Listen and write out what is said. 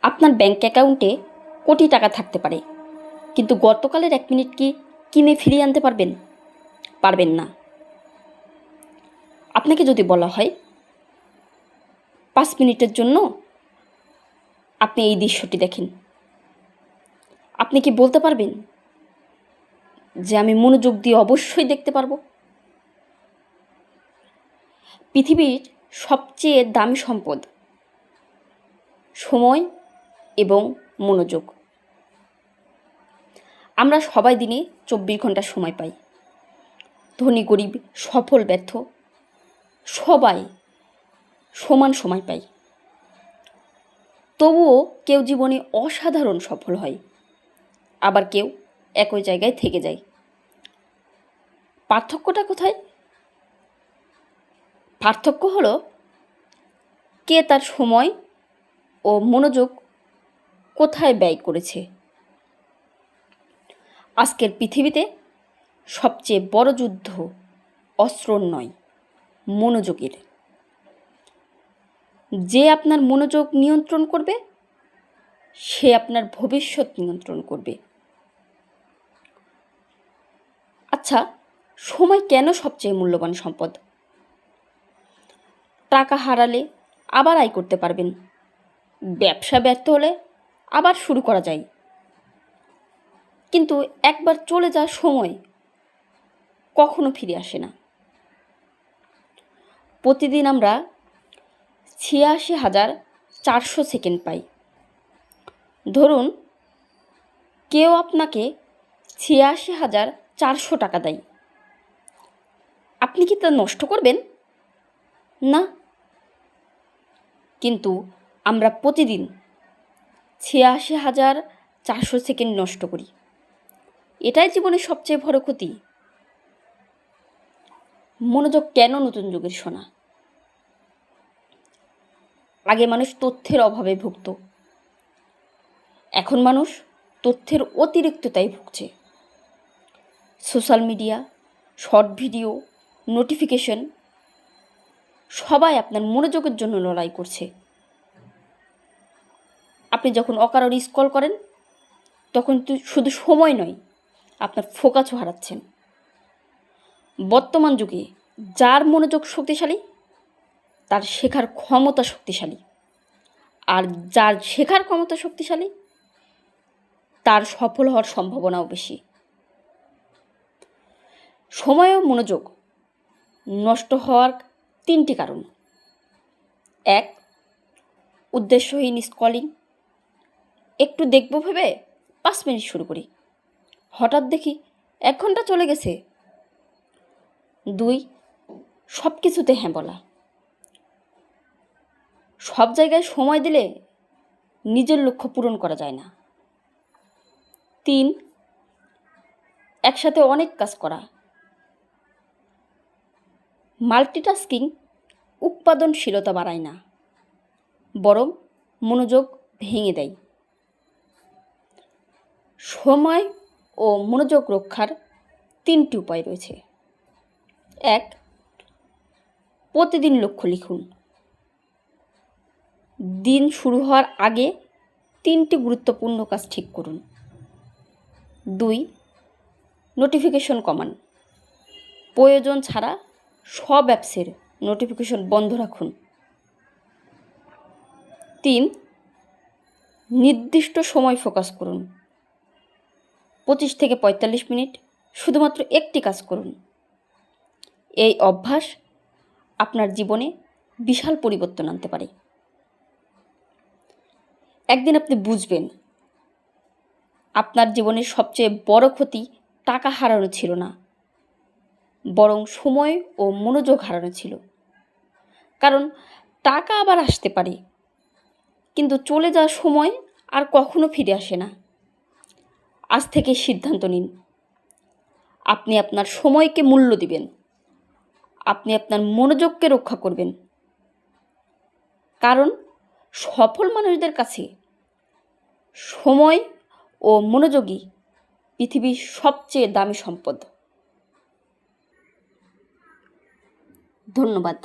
আপনার ব্যাংক অ্যাকাউন্টে কোটি টাকা থাকতে পারে, কিন্তু গতকালের 1 মিনিট কি কিনে ফিরিয়ে আনতে পারবেন? পারবেন না। আপনাকে যদি বলা হয় 5 মিনিটের জন্য আপনি এই দৃশ্যটি দেখেন, আপনি কি বলতে পারবেন যে আমি মনোযোগ দিয়ে অবশ্যই দেখতে পারবো? পৃথিবীর সবচেয়ে দামি সম্পদ সময় এবং মনোযোগ। আমরা সবাই দিনে 24 ঘন্টা সময় পাই। ধনী গরিব, সফল ব্যর্থ সবাই সমান সময় পাই। তবুও কেউ জীবনে অসাধারণ সফল হয়, আবার কেউ একই জায়গায় থেকে যায়। পার্থক্যটা কোথায়? পার্থক্য হলো কে তার সময় ও মনোযোগ কোথায় ব্যয় করেছে। আজকের পৃথিবীতে সবচেয়ে বড় যুদ্ধ অস্ত্রর নয়, মনোযোগের। যে আপনার মনোযোগ নিয়ন্ত্রণ করবে সে আপনার ভবিষ্যৎ নিয়ন্ত্রণ করবে। আচ্ছা, সময় কেন সবচেয়ে মূল্যবান সম্পদ? টাকা হারালে আবার আয় করতে পারবেন, ব্যবসা ব্যর্থ হলে আবার শুরু করা যায়, কিন্তু একবার চলে যাওয়ার সময় কখনো ফিরে আসে না। প্রতিদিন আমরা 86,400 সেকেন্ড পাই। ধরুন কেউ আপনাকে 86,400 টাকা দেয়, আপনি কি তা নষ্ট করবেন? না। কিন্তু আমরা প্রতিদিন 86,400 সেকেন্ড নষ্ট করি। এটাই জীবনের সবচেয়ে বড় ক্ষতি। মনোযোগ কেন নতুন যুগের সোনা? আগে মানুষ তথ্যের অভাবে ভুগত, এখন মানুষ তথ্যের অতিরিক্ততায় ভুগছে। Social media, short video, notification সবাই আপনার মনোযোগের জন্য লড়াই করছে। আপনি যখন অকারণে স্ক্রল করেন তখন শুধু সময় নয়, আপনার ফোকাসও হারাচ্ছেন। বর্তমান যুগে যার মনোযোগ শক্তিশালী তার শেখার ক্ষমতা শক্তিশালী, আর যার শেখার ক্ষমতা শক্তিশালী তার সফল হওয়ার সম্ভাবনাও বেশি। সময় ও মনোযোগ নষ্ট হওয়ার 3টি কারণ। 1, উদ্দেশ্যহীন স্ক্রলিং। একটু দেখব ভেবে 5 মিনিট শুরু করি, হঠাৎ দেখি 1 ঘন্টা চলে গেছে। 2, সব কিছুতে হ্যাঁ বলা। সব জায়গায় সময় দিলে নিজের লক্ষ্য পূরণ করা যায় না। 3, একসাথে অনেক কাজ করা। মাল্টিটাস্কিং উৎপাদনশীলতা বাড়ায় না, বরং মনোযোগ ভেঙে দেয়। সময় ও মনোযোগ রক্ষার 3টি উপায় রয়েছে। 1, প্রতিদিন লক্ষ্য লিখুন। দিন শুরু হওয়ার আগে 3টি গুরুত্বপূর্ণ কাজ ঠিক করুন। 2, নোটিফিকেশন কমান। প্রয়োজন ছাড়া সব অ্যাপসের নোটিফিকেশন বন্ধ রাখুন। 3, নির্দিষ্ট সময় ফোকাস করুন। 25 থেকে 45 মিনিট শুধুমাত্র একটি কাজ করুন। এই অভ্যাস আপনার জীবনে বিশাল পরিবর্তন আনতে পারে। একদিন আপনি বুঝবেন আপনার জীবনের সবচেয়ে বড় ক্ষতি টাকা হারানো ছিল না, বরং সময় ও মনোযোগ হারানো ছিল। কারণ টাকা আবার আসতে পারে, কিন্তু চলে যাওয়ার সময় আর কখনো ফিরে আসে না। আজ থেকে সিদ্ধান্ত নিন, আপনি আপনার সময়কে মূল্য দিবেন, আপনি আপনার মনোযোগকে রক্ষা করবেন। কারণ সফল মানুষদের কাছে সময় ও মনোযোগই পৃথিবীর সবচেয়ে দামি সম্পদ। ধন্যবাদ।